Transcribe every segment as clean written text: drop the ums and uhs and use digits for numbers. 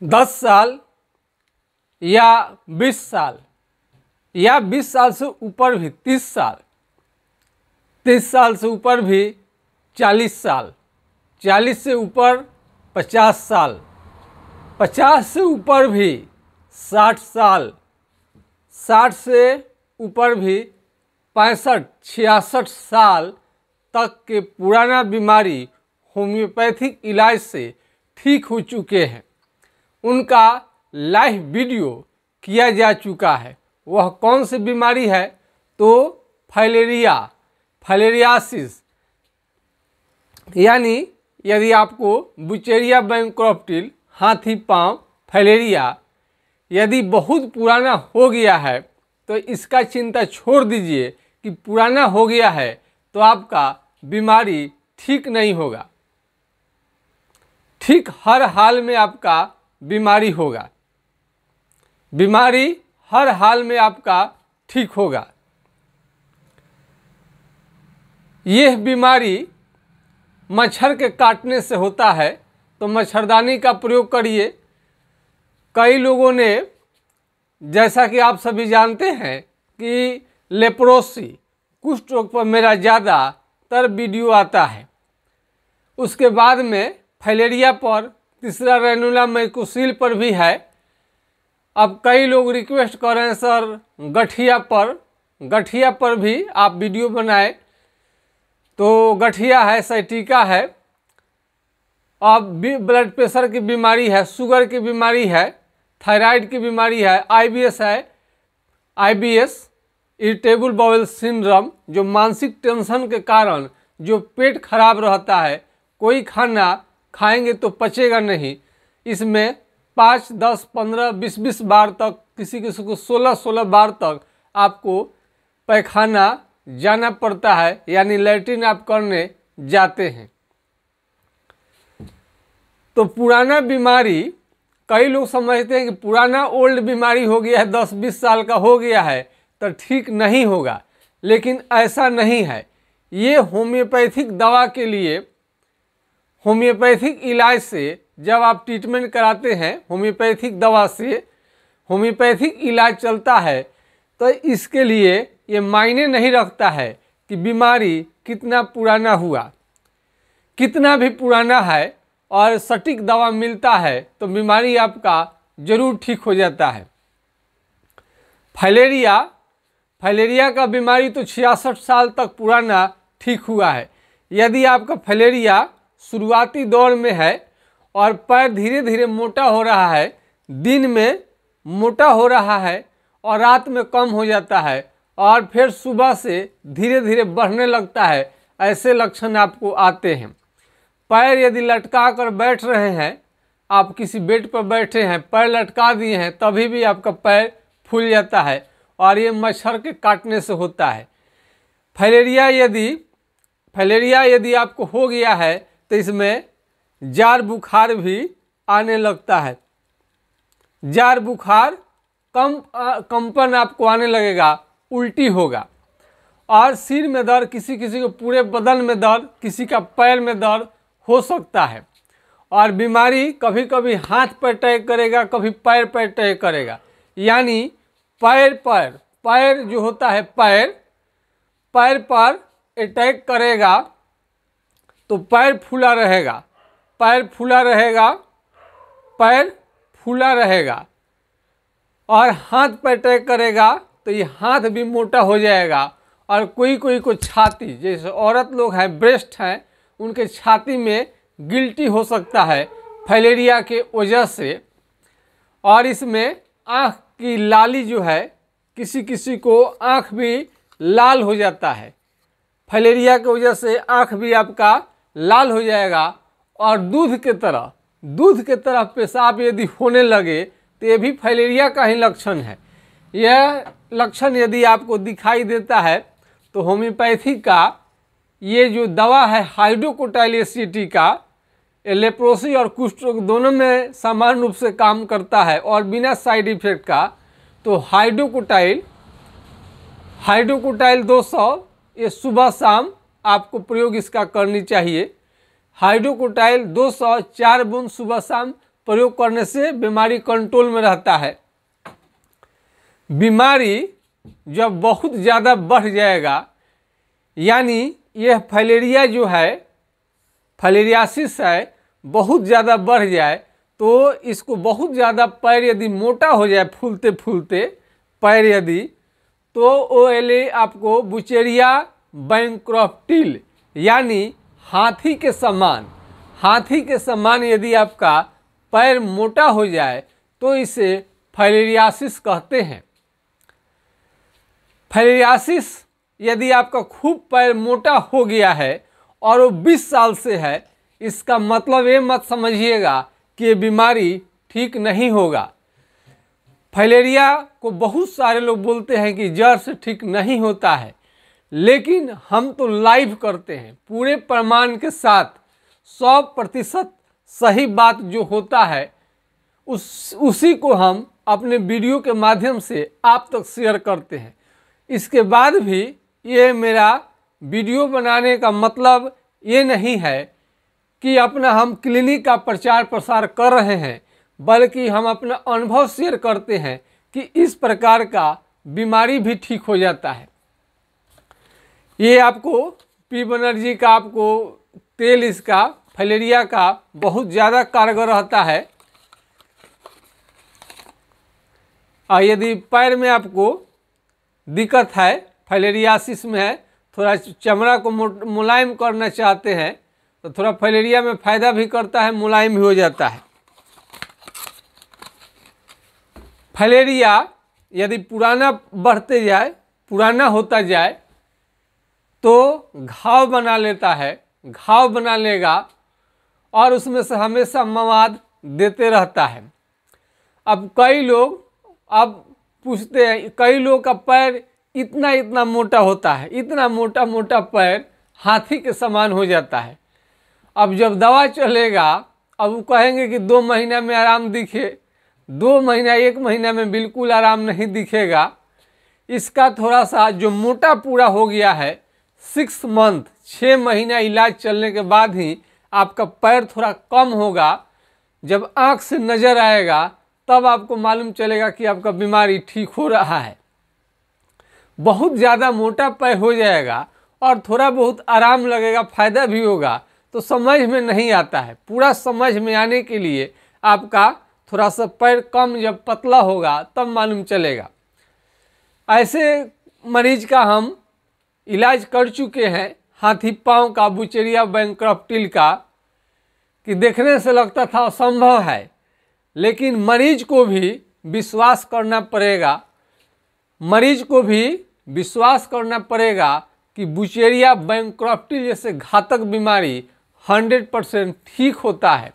10 साल या 20 साल या 20 साल से ऊपर भी 30 साल, 30 साल से ऊपर भी 40 साल, 40 से ऊपर 50 साल, 50 से ऊपर भी 60 साल, 60 से ऊपर भी 65-66 साल तक के पुराना बीमारी होम्योपैथिक इलाज से ठीक हो चुके हैं। उनका लाइव वीडियो किया जा चुका है। वह कौन सी बीमारी है? तो फाइलेरियासिस, यानी यदि आपको बुचेरिया बैंक्रप्टिल, हाथी पांव, फाइलेरिया यदि बहुत पुराना हो गया है तो इसका चिंता छोड़ दीजिए कि पुराना हो गया है तो आपका बीमारी ठीक नहीं होगा। ठीक हर हाल में आपका बीमारी होगा, बीमारी हर हाल में आपका ठीक होगा। यह बीमारी मच्छर के काटने से होता है, तो मच्छरदानी का प्रयोग करिए। कई लोगों ने, जैसा कि आप सभी जानते हैं कि लेप्रोसी, कुष्ठ रोग पर मेरा ज़्यादातर वीडियो आता है। उसके बाद में फाइलेरिया पर, तीसरा रैनुला मैकोसिल पर भी है। अब कई लोग रिक्वेस्ट कर रहे हैं सर गठिया पर भी आप वीडियो बनाए, तो गठिया है, साइटिका है, अब ब्लड प्रेशर की बीमारी है, शुगर की बीमारी है, थायराइड की बीमारी है, आईबीएस है, आईबीएस इरिटेबल बाउल सिंड्रोम, जो मानसिक टेंशन के कारण जो पेट खराब रहता है, कोई खाना खाएंगे तो पचेगा नहीं। इसमें 5, 10, 15, 20 बार तक, किसी किसी को 16 बार तक आपको पैखाना जाना पड़ता है, यानी लैट्रिन आप करने जाते हैं। तो पुराना बीमारी, कई लोग समझते हैं कि पुराना ओल्ड बीमारी हो गया है, 10-20 साल का हो गया है तो ठीक नहीं होगा, लेकिन ऐसा नहीं है। ये होम्योपैथिक दवा के लिए, होम्योपैथिक इलाज से जब आप ट्रीटमेंट कराते हैं, होम्योपैथिक दवा से होम्योपैथिक इलाज चलता है, तो इसके लिए ये मायने नहीं रखता है कि बीमारी कितना पुराना हुआ। कितना भी पुराना है और सटीक दवा मिलता है तो बीमारी आपका जरूर ठीक हो जाता है। फाइलेरिया का बीमारी तो 66 साल तक पुराना ठीक हुआ है। यदि आपका फाइलेरिया शुरुआती दौर में है और पैर धीरे धीरे मोटा हो रहा है, दिन में मोटा हो रहा है और रात में कम हो जाता है और फिर सुबह से धीरे धीरे बढ़ने लगता है, ऐसे लक्षण आपको आते हैं। पैर यदि लटका कर बैठ रहे हैं, आप किसी बेड पर बैठे हैं, पैर लटका दिए हैं, तभी भी आपका पैर फूल जाता है और ये मच्छर के काटने से होता है। फाइलेरिया यदि आपको हो गया है तो इसमें जार बुखार भी आने लगता है। जार बुखार, कंपन आपको आने लगेगा, उल्टी होगा और सिर में दर्द, किसी किसी को पूरे बदन में दर्द, किसी का पैर में दर्द हो सकता है। और बीमारी कभी कभी हाथ पर अटैक करेगा, कभी पैर पर अटैक करेगा, यानी पैर जो होता है, पैर पर अटैक करेगा तो पैर फूला रहेगा, पैर फूला रहेगा और हाथ पर अटैक करेगा तो ये हाथ भी मोटा हो जाएगा। और कोई को छाती, जैसे औरत लोग हैं, ब्रेस्ट हैं, उनके छाती में गिल्टी हो सकता है फाइलेरिया के वजह से। और इसमें आँख की लाली जो है, किसी किसी को आँख भी लाल हो जाता है, फाइलेरिया की वजह से आँख भी आपका लाल हो जाएगा। और दूध के तरह पेशाब यदि होने लगे तो ये भी फाइलेरिया का ही लक्षण है। यह लक्षण यदि आपको दिखाई देता है तो होम्योपैथी का ये जो दवा है हाइड्रोकोटाइल एसीटी का, लेप्रोसी और कुष्ठ रोग दोनों में समान रूप से काम करता है और बिना साइड इफेक्ट का। तो हाइड्रोकोटाइल 200 ये सुबह शाम आपको प्रयोग इसका करनी चाहिए। हाइड्रोकोटाइल 200 4 बूंद सुबह शाम प्रयोग करने से बीमारी कंट्रोल में रहता है। बीमारी जब बहुत ज़्यादा बढ़ जाएगा, यानी यह फाइलेरिया जो है, फाइलेरियासिस है, बहुत ज़्यादा बढ़ जाए तो इसको बहुत ज़्यादा पैर यदि मोटा हो जाए, फूलते फूलते पैर यदि, तो OLA आपको बुचेरिया बैंक्रप्टिल यानी हाथी के समान यदि आपका पैर मोटा हो जाए तो इसे फाइलेरियासिस कहते हैं। फाइलेरियासिस यदि आपका खूब पैर मोटा हो गया है और वो 20 साल से है, इसका मतलब ये मत समझिएगा कि ये बीमारी ठीक नहीं होगा। फाइलेरिया को बहुत सारे लोग बोलते हैं कि जड़ से ठीक नहीं होता है, लेकिन हम तो लाइव करते हैं पूरे प्रमाण के साथ, 100% सही बात जो होता है उसी को हम अपने वीडियो के माध्यम से आप तक शेयर करते हैं। इसके बाद भी ये मेरा वीडियो बनाने का मतलब ये नहीं है कि अपना हम क्लिनिक का प्रचार प्रसार कर रहे हैं, बल्कि हम अपना अनुभव शेयर करते हैं कि इस प्रकार का बीमारी भी ठीक हो जाता है। ये आपको पी बनर्जी का आपको तेल, इसका फाइलेरिया का बहुत ज़्यादा कारगर रहता है। और यदि पैर में आपको दिक्कत है, फाइलेरियासिस में है, थोड़ा चमड़ा को मुलायम करना चाहते हैं तो थोड़ा फाइलेरिया में फ़ायदा भी करता है, मुलायम भी हो जाता है। फाइलेरिया यदि पुराना बढ़ते जाए, पुराना होता जाए तो घाव बना लेता है, घाव बना लेगा और उसमें से हमेशा मवाद देते रहता है। अब कई लोग अब पूछते हैं, कई लोग का पैर इतना इतना मोटा होता है, इतना मोटा मोटा पैर हाथी के समान हो जाता है। अब जब दवा चलेगा, अब वो कहेंगे कि 2 महीना में आराम दिखे, 2 महीना 1 महीना में बिल्कुल आराम नहीं दिखेगा। इसका थोड़ा सा जो मोटा पूरा हो गया है, 6 मंथ 6 महीना इलाज चलने के बाद ही आपका पैर थोड़ा कम होगा। जब आँख से नज़र आएगा तब आपको मालूम चलेगा कि आपका बीमारी ठीक हो रहा है। बहुत ज़्यादा मोटा पैर हो जाएगा और थोड़ा बहुत आराम लगेगा, फ़ायदा भी होगा, तो समझ में नहीं आता है। पूरा समझ में आने के लिए आपका थोड़ा सा पैर कम जब पतला होगा तब मालूम चलेगा। ऐसे मरीज का हम इलाज कर चुके हैं, हाथी पाँव का, बुचेरिया बैंक्रप्टिल का, कि देखने से लगता था असंभव है, लेकिन मरीज को भी विश्वास करना पड़ेगा, मरीज को भी विश्वास करना पड़ेगा कि बुचेरिया बैंक्रप्टिल जैसे घातक बीमारी 100% ठीक होता है।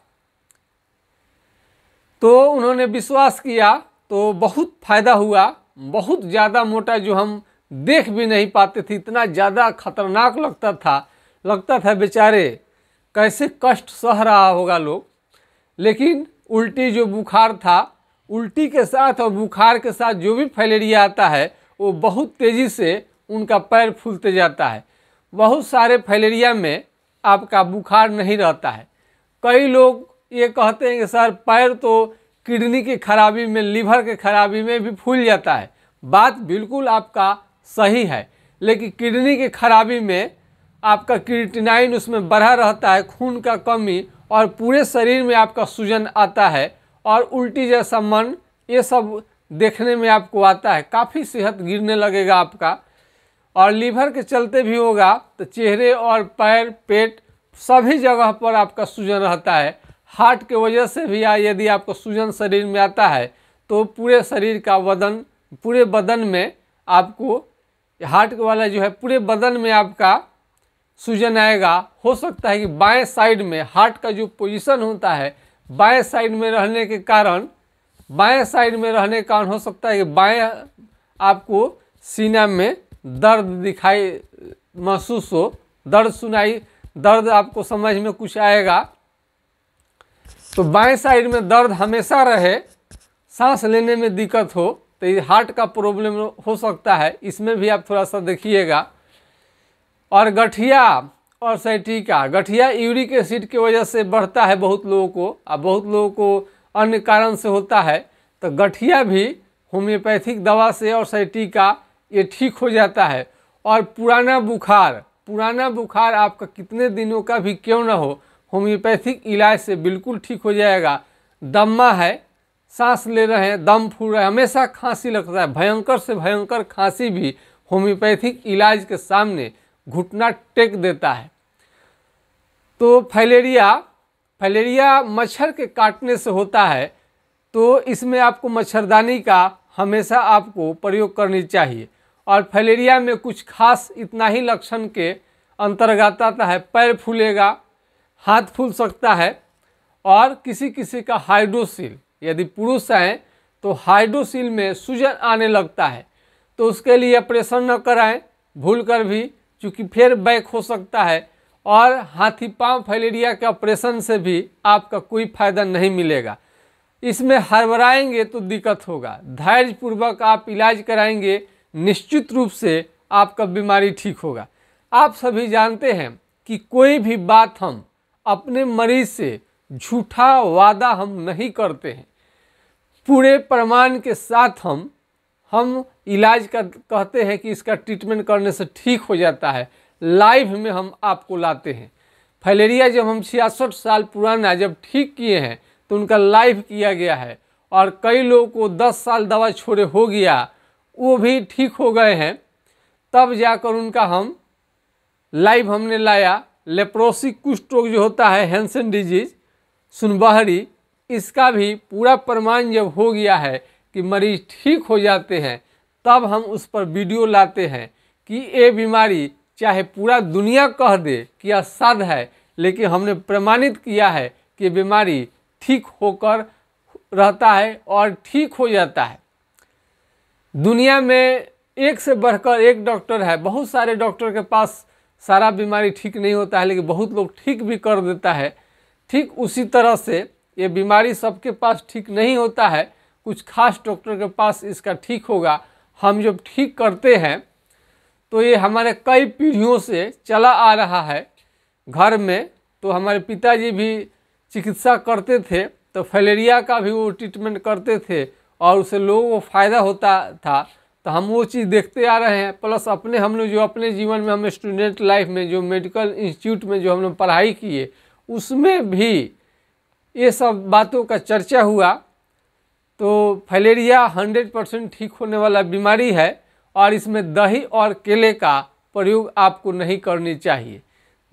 तो उन्होंने विश्वास किया तो बहुत फ़ायदा हुआ। बहुत ज़्यादा मोटा जो हम देख भी नहीं पाते थे, इतना ज़्यादा खतरनाक लगता था बेचारे कैसे कष्ट सह रहा होगा लोग। लेकिन उल्टी जो बुखार था, उल्टी के साथ और बुखार के साथ जो भी फाइलेरिया आता है वो बहुत तेज़ी से उनका पैर फूलते जाता है। बहुत सारे फाइलेरिया में आपका बुखार नहीं रहता है। कई लोग ये कहते हैं कि सर पैर तो किडनी की खराबी में, लीवर के खराबी में भी फूल जाता है। बात बिल्कुल आपका सही है, लेकिन किडनी की खराबी में आपका क्रिएटिनाइन उसमें बढ़ा रहता है, खून का कमी, और पूरे शरीर में आपका सूजन आता है और उल्टी जैसा मन, ये सब देखने में आपको आता है। काफ़ी सेहत गिरने लगेगा आपका, और लीवर के चलते भी होगा तो चेहरे और पैर, पेट सभी जगह पर आपका सूजन रहता है। हार्ट के वजह से भी यदि आपको सूजन शरीर में आता है तो पूरे शरीर का वजन, पूरे बदन में आपको हार्ट वाला जो है पूरे बदन में आपका सूजन आएगा। हो सकता है कि बाएं साइड में हार्ट का जो पोजीशन होता है, बाएं साइड में रहने के कारण हो सकता है कि बाएं आपको सीना में दर्द दिखाई महसूस हो, दर्द आपको समझ में कुछ आएगा। तो बाएं साइड में दर्द हमेशा रहे, सांस लेने में दिक्कत हो, तो ये हार्ट का प्रॉब्लम हो सकता है। इसमें भी आप थोड़ा सा देखिएगा। और गठिया और यूरिक एसिड की वजह से बढ़ता है बहुत लोगों को, और बहुत लोगों को अन्य कारण से होता है तो गठिया भी होम्योपैथिक दवा से और सैटिका ये ठीक हो जाता है। और पुराना बुखार आपका कितने दिनों का भी क्यों ना हो, होम्योपैथिक इलाज से बिल्कुल ठीक हो जाएगा। दम्मा है, सांस ले रहे हैं, दम फूल रहा है, हमेशा खांसी लगता है, भयंकर से भयंकर खांसी भी होम्योपैथिक इलाज के सामने घुटना टेक देता है। तो फाइलेरिया मच्छर के काटने से होता है, तो इसमें आपको मच्छरदानी का हमेशा आपको प्रयोग करनी चाहिए। और फाइलेरिया में कुछ खास इतना ही लक्षण के अंतर्गत आता है, पैर फूलेगा, हाथ फूल सकता है, और किसी किसी का हाइड्रोसील, यदि पुरुष हैं तो हाइड्रोसील में सूजन आने लगता है, तो उसके लिए ऑपरेशन न कराएं भूल कर भी, क्योंकि फिर बैक हो सकता है। और हाथी पांव फाइलेरिया के ऑपरेशन से भी आपका कोई फायदा नहीं मिलेगा। इसमें हड़बड़ाएंगे तो दिक्कत होगा, धैर्यपूर्वक आप इलाज कराएंगे, निश्चित रूप से आपका बीमारी ठीक होगा। आप सभी जानते हैं कि कोई भी बात हम अपने मरीज से झूठा वादा हम नहीं करते हैं, पूरे प्रमाण के साथ हम इलाज का कहते हैं कि इसका ट्रीटमेंट करने से ठीक हो जाता है, लाइव में हम आपको लाते हैं। फाइलेरिया जब हम 66 साल पुराना जब ठीक किए हैं तो उनका लाइव किया गया है, और कई लोगों को 10 साल दवा छोड़े हो गया, वो भी ठीक हो गए हैं, तब जाकर उनका हम लाइव हमने लाया। लेप्रोसी कुष्ठ रोग जो होता है, हैंसन डिजीज, सुनबहरी, इसका भी पूरा प्रमाण जब हो गया है कि मरीज ठीक हो जाते हैं, तब हम उस पर वीडियो लाते हैं कि ये बीमारी चाहे पूरा दुनिया कह दे कि असाध्य है, लेकिन हमने प्रमाणित किया है कि बीमारी ठीक होकर रहता है और ठीक हो जाता है। दुनिया में एक से बढ़कर एक डॉक्टर है, बहुत सारे डॉक्टर के पास सारा बीमारी ठीक नहीं होता है, लेकिन बहुत लोग ठीक भी कर देता है। ठीक उसी तरह से ये बीमारी सबके पास ठीक नहीं होता है, कुछ खास डॉक्टर के पास इसका ठीक होगा। हम जब ठीक करते हैं तो ये हमारे कई पीढ़ियों से चला आ रहा है घर में। तो हमारे पिताजी भी चिकित्सा करते थे, तो फाइलेरिया का भी वो ट्रीटमेंट करते थे और उससे लोगों को फ़ायदा होता था। तो हम वो चीज़ देखते आ रहे हैं, प्लस अपने हम लोग जो अपने जीवन में हम स्टूडेंट लाइफ में जो मेडिकल इंस्टीट्यूट में जो हम लोग पढ़ाई किए, उसमें भी ये सब बातों का चर्चा हुआ। तो फाइलेरिया 100% ठीक होने वाला बीमारी है, और इसमें दही और केले का प्रयोग आपको नहीं करनी चाहिए।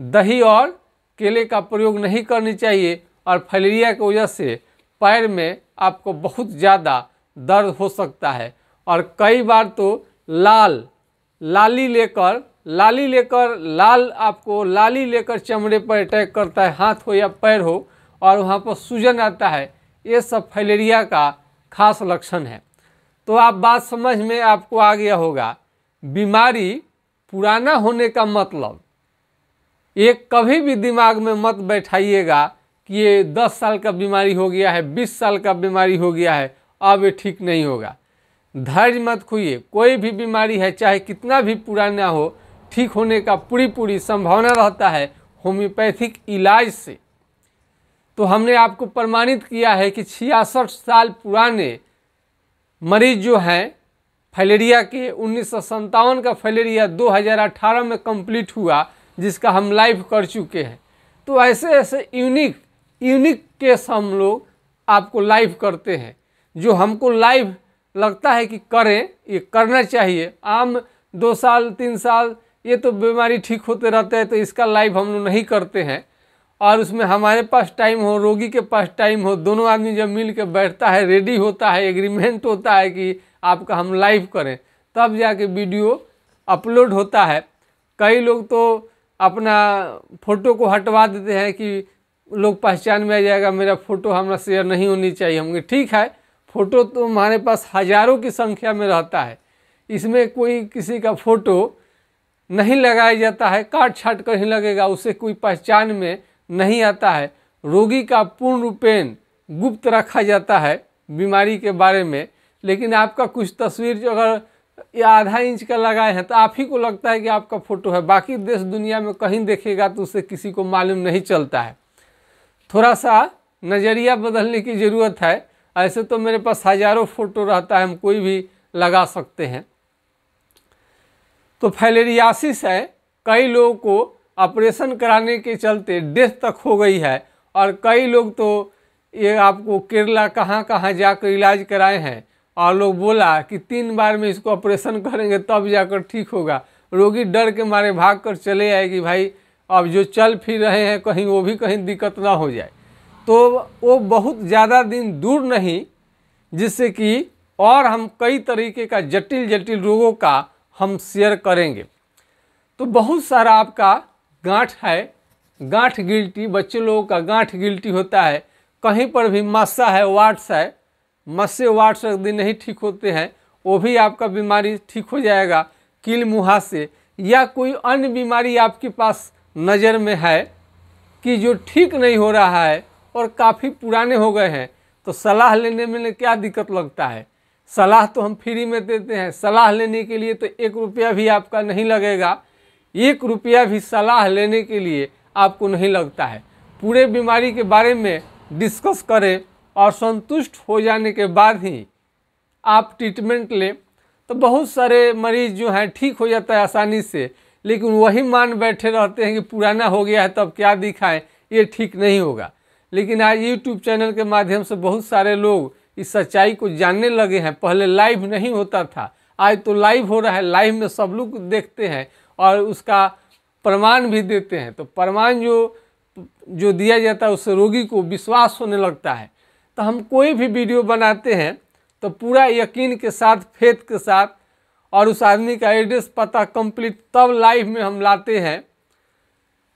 दही और केले का प्रयोग नहीं करनी चाहिए, और फाइलेरिया की वजह से पैर में आपको बहुत ज़्यादा दर्द हो सकता है। और कई बार तो लाली लेकर चमड़े पर अटैक करता है, हाथ हो या पैर हो, और वहाँ पर सूजन आता है। ये सब फाइलेरिया का खास लक्षण है। तो आप बात समझ में आपको आ गया होगा। बीमारी पुराना होने का मतलब, ये कभी भी दिमाग में मत बैठाइएगा कि ये 10 साल का बीमारी हो गया है, 20 साल का बीमारी हो गया है, अब ये ठीक नहीं होगा। धैर्य मत खोइए, कोई भी बीमारी है चाहे कितना भी पुराना हो, ठीक होने का पूरी संभावना रहता है होम्योपैथिक इलाज से। तो हमने आपको प्रमाणित किया है कि 66 साल पुराने मरीज जो हैं फाइलेरिया के, 1957 का फाइलेरिया 2018 में कंप्लीट हुआ, जिसका हम लाइव कर चुके हैं। तो ऐसे ऐसे यूनिक केस हम लोग आपको लाइव करते हैं, जो हमको लाइव लगता है कि करें, ये करना चाहिए। आम 2 साल 3 साल ये तो बीमारी ठीक होते रहते हैं, तो इसका लाइव हम लोग नहीं करते हैं। और उसमें हमारे पास टाइम हो, रोगी के पास टाइम हो, दोनों आदमी जब मिल के बैठता है, रेडी होता है, एग्रीमेंट होता है कि आपका हम लाइव करें, तब जाके वीडियो अपलोड होता है। कई लोग तो अपना फ़ोटो को हटवा देते हैं कि लोग पहचान में आ जाएगा, मेरा फ़ोटो हमारा शेयर नहीं होनी चाहिए। हम ठीक है, फ़ोटो तो हमारे पास हज़ारों की संख्या में रहता है, इसमें कोई किसी का फ़ोटो नहीं लगाया जाता है, काट छाट कर ही लगेगा, उससे कोई पहचान में नहीं आता है। रोगी का पूर्ण रूपेण गुप्त रखा जाता है बीमारी के बारे में। लेकिन आपका कुछ तस्वीर जो अगर आधा इंच का लगाए हैं तो आप ही को लगता है कि आपका फ़ोटो है, बाकी देश दुनिया में कहीं देखेगा तो उससे किसी को मालूम नहीं चलता है। थोड़ा सा नज़रिया बदलने की ज़रूरत है। ऐसे तो मेरे पास हज़ारों फ़ोटो रहता है, हम कोई भी लगा सकते हैं। तो फाइलेरियासिस है, कई लोगों को ऑपरेशन कराने के चलते डेथ तक हो गई है, और कई लोग तो ये आपको केरला कहाँ कहाँ जाकर इलाज कराए हैं, और लोग बोला कि 3 बार में इसको ऑपरेशन करेंगे तब जाकर ठीक होगा। रोगी डर के मारे भाग कर चले आए कि भाई अब जो चल फिर रहे हैं कहीं वो भी कहीं दिक्कत ना हो जाए। तो वो बहुत ज़्यादा दिन दूर नहीं, जिससे कि और हम कई तरीके का जटिल जटिल रोगों का हम शेयर करेंगे। तो बहुत सारा आपका गांठ है, गांठ गिल्टी, बच्चे लोगों का गांठ गिल्टी होता है, कहीं पर भी मस्सा है, वाट्स है, मस्से वाट्स यदि नहीं ठीक होते हैं वो भी आपका बीमारी ठीक हो जाएगा। कील मुहासे या कोई अन्य बीमारी आपके पास नज़र में है कि जो ठीक नहीं हो रहा है और काफ़ी पुराने हो गए हैं, तो सलाह लेने में क्या दिक्कत लगता है। सलाह तो हम फ्री में देते हैं, सलाह लेने के लिए तो 1 रुपया भी आपका नहीं लगेगा, 1 रुपया भी सलाह लेने के लिए आपको नहीं लगता है। पूरे बीमारी के बारे में डिस्कस करें और संतुष्ट हो जाने के बाद ही आप ट्रीटमेंट लें, तो बहुत सारे मरीज जो हैं ठीक हो जाता है आसानी से। लेकिन वही मान बैठे रहते हैं कि पुराना हो गया है तब क्या दिखाएं, ये ठीक नहीं होगा। लेकिन आज यूट्यूब चैनल के माध्यम से बहुत सारे लोग इस सच्चाई को जानने लगे हैं। पहले लाइव नहीं होता था, आज तो लाइव हो रहा है, लाइव में सब लोग देखते हैं और उसका प्रमाण भी देते हैं। तो प्रमाण जो दिया जाता है उससे रोगी को विश्वास होने लगता है। तो हम कोई भी वीडियो बनाते हैं तो पूरा यकीन के साथ, फेथ के साथ, और उस आदमी का एड्रेस पता कंप्लीट तब लाइव में हम लाते हैं।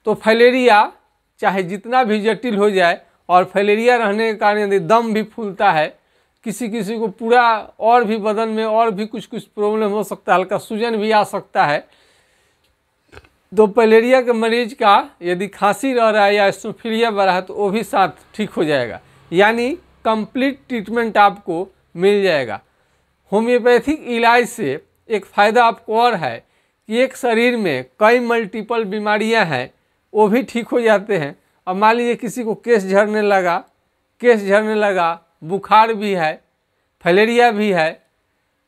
तो फाइलेरिया चाहे जितना भी जटिल हो जाए, और फाइलेरिया रहने के कारण यदि दम भी फूलता है, किसी किसी को पूरा और भी बदन में और भी कुछ प्रॉब्लम हो सकता है, हल्का सूजन भी आ सकता है। तो फाइलेरिया के मरीज का यदि खांसी रह रहा है या एसोफिलिया बढ़ा है तो वो भी साथ ठीक हो जाएगा, यानी कंप्लीट ट्रीटमेंट आपको मिल जाएगा। होम्योपैथिक इलाज से एक फ़ायदा आपको और है कि एक शरीर में कई मल्टीपल बीमारियां हैं वो भी ठीक हो जाते हैं। अब मान लीजिए किसी को केस झड़ने लगा, बुखार भी है, फाइलेरिया भी है,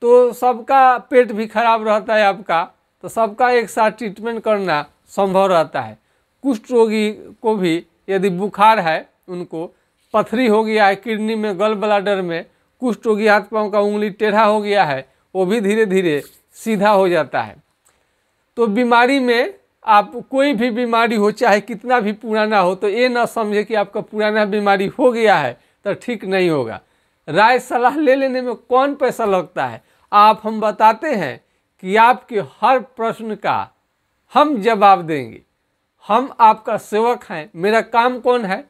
तो सबका पेट भी खराब रहता है आपका, तो सबका एक साथ ट्रीटमेंट करना संभव रहता है। कुष्ठ रोगी को भी यदि बुखार है, उनको पथरी हो गया है किडनी में, गल ब्लाडर में, कुष्ठ रोगी हाथ पांव का उंगली टेढ़ा हो गया है, वो भी धीरे धीरे सीधा हो जाता है। तो बीमारी में आप कोई भी बीमारी हो, चाहे कितना भी पुराना हो, तो ये ना समझे कि आपका पुराना बीमारी हो गया है तो ठीक नहीं होगा। राय सलाह ले लेने में कौन पैसा लगता है। हम बताते हैं कि आपके हर प्रश्न का हम जवाब देंगे। हम आपका सेवक हैं। मेरा काम कौन है?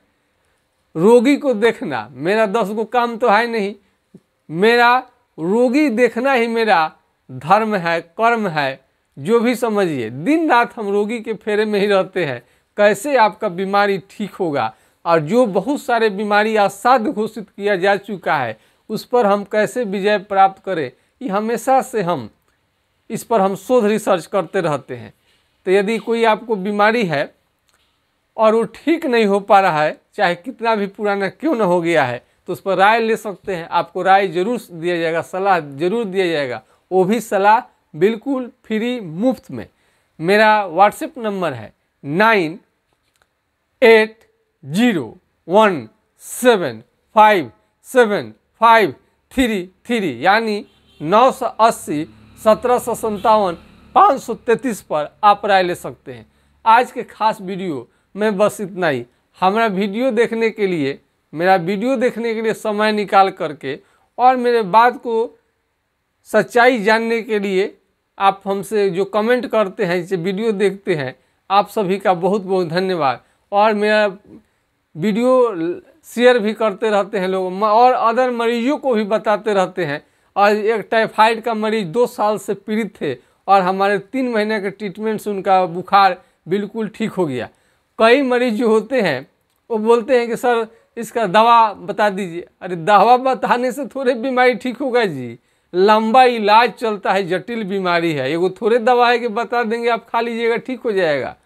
रोगी को देखना। मेरा 10 गो काम तो है नहीं, मेरा रोगी देखना ही मेरा धर्म है, कर्म है, जो भी समझिए। दिन रात हम रोगी के फेरे में ही रहते हैं, कैसे आपका बीमारी ठीक होगा, और जो बहुत सारे बीमारी असाध्य घोषित किया जा चुका है उस पर हम कैसे विजय प्राप्त करें, ये हमेशा से हम इस पर हम शोध रिसर्च करते रहते हैं। तो यदि कोई आपको बीमारी है और वो ठीक नहीं हो पा रहा है, चाहे कितना भी पुराना क्यों न हो गया है, तो उस पर राय ले सकते हैं। आपको राय जरूर दिया जाएगा, सलाह जरूर दिया जाएगा, वो भी सलाह बिल्कुल फ्री, मुफ्त में। मेरा व्हाट्सएप नंबर है 9807575533, यानी 980 1757 533 पर आप राय ले सकते हैं। आज के खास वीडियो में बस इतना ही। हमारा वीडियो देखने के लिए, मेरा वीडियो देखने के लिए समय निकाल करके और मेरे बात को सच्चाई जानने के लिए आप हमसे जो कमेंट करते हैं, जिसे वीडियो देखते हैं, आप सभी का बहुत बहुत धन्यवाद। और मेरा वीडियो शेयर भी करते रहते हैं लोग, और अदर मरीजों को भी बताते रहते हैं। और एक टाइफाइड का मरीज 2 साल से पीड़ित थे और हमारे 3 महीने के ट्रीटमेंट से उनका बुखार बिल्कुल ठीक हो गया। कई मरीज जो होते हैं वो बोलते हैं कि सर इसका दवा बता दीजिए। अरे दवा बताने से थोड़े बीमारी ठीक होगा जी, लंबा इलाज चलता है, जटिल बीमारी है। एगो थोड़े दवा है कि बता देंगे आप खा लीजिएगा ठीक हो जाएगा।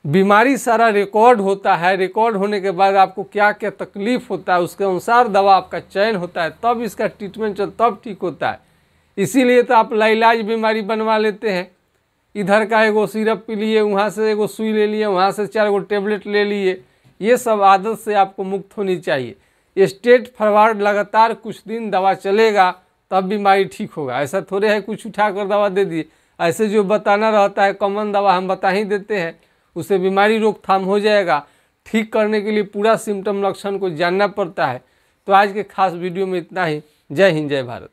बीमारी सारा रिकॉर्ड होता है। रिकॉर्ड होने के बाद आपको क्या क्या तकलीफ होता है उसके अनुसार दवा आपका चयन होता है, तब इसका ट्रीटमेंट चल तब ठीक होता है। इसीलिए तो आप लाइलाज बीमारी बनवा लेते हैं। इधर का एगो सिरप पी लिए, वहाँ से एगो सुई ले लिए, वहाँ से 4 गो टेबलेट ले लिए। ये सब आदत से आपको मुक्त होनी चाहिए। स्ट्रेट फॉरवर्ड लगातार कुछ दिन दवा चलेगा तब बीमारी ठीक होगा। ऐसा थोड़े है कुछ उठाकर दवा दे दिए। ऐसे जो बताना रहता है कॉमन दवा हम बता ही देते हैं, उससे बीमारी रोकथाम हो जाएगा। ठीक करने के लिए पूरा सिम्टम लक्षण को जानना पड़ता है। तो आज के खास वीडियो में इतना ही। जय हिंद, जय भारत।